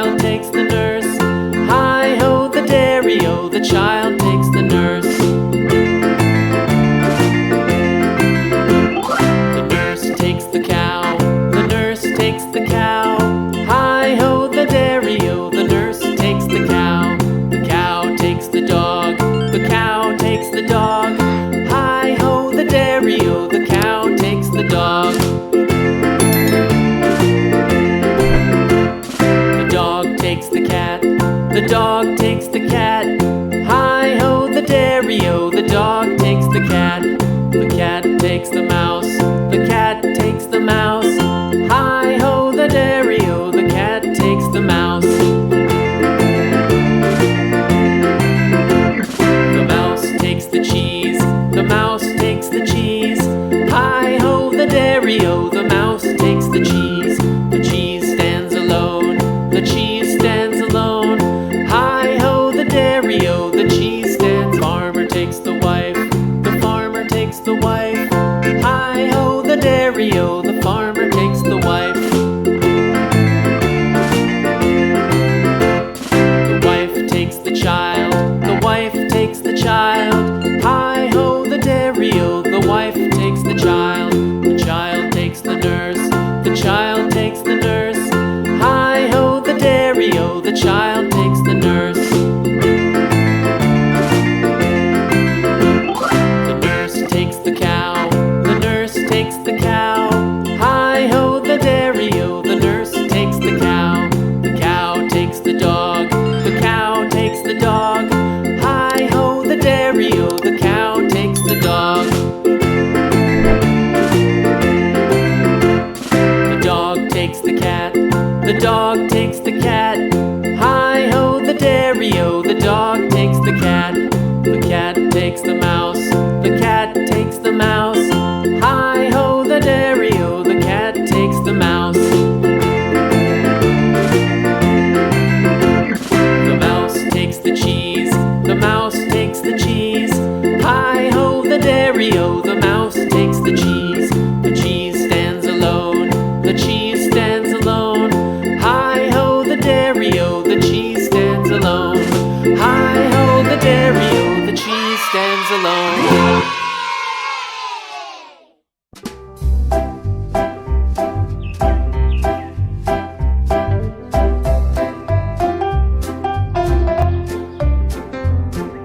child takes the nurse. Hi-ho, the dairy-o, the child takes the nurse. The nurse takes the cow, the nurse takes the cow. Hi-ho, the dairy-o, the nurse takes the cow. The cow takes the dog, the cow takes the dog. Hi-ho, the dairy-o, the cow takes the dog. The dog takes the cat, the dog takes the cat. Hi-ho, the dairy-o, the dog takes the cat. The cat takes the mouse, the cat takes the mouse. Hi-ho, the dairy-o, the cat takes the mouse. The mouse takes the cheese, the mouse takes the cheese. Hi-ho, the dairy-o, the mouse takes the cheese. The cheese stands alone, the cheese stands alone. Hi-ho, the dairy-o, the cheese stands. Farmer takes the wife, the farmer takes the wife. Hi-ho, the dairy-o, the farmer takes the wife. The wife takes the child, the wife takes the child. Hi-ho, the dairy-o, the wife takes the child. The child takes the nurse, the child takes the nurse. Hi-ho, the dairy-o, the child takes the nurse. The nurse takes the cow, the nurse takes the cow. Hi-ho, the dairy-o, the nurse takes the cow. The cow takes the dog, the cow takes the dog. Hi-ho, the dairy-o, the cow takes the dog. The dog takes the cat, the dog takes the cat. Hi-ho, the dairy-o, the dog takes the cat. The cat takes the mouse, the cat takes the mouse. Hi-ho, the dairy-o, the cat takes the mouse.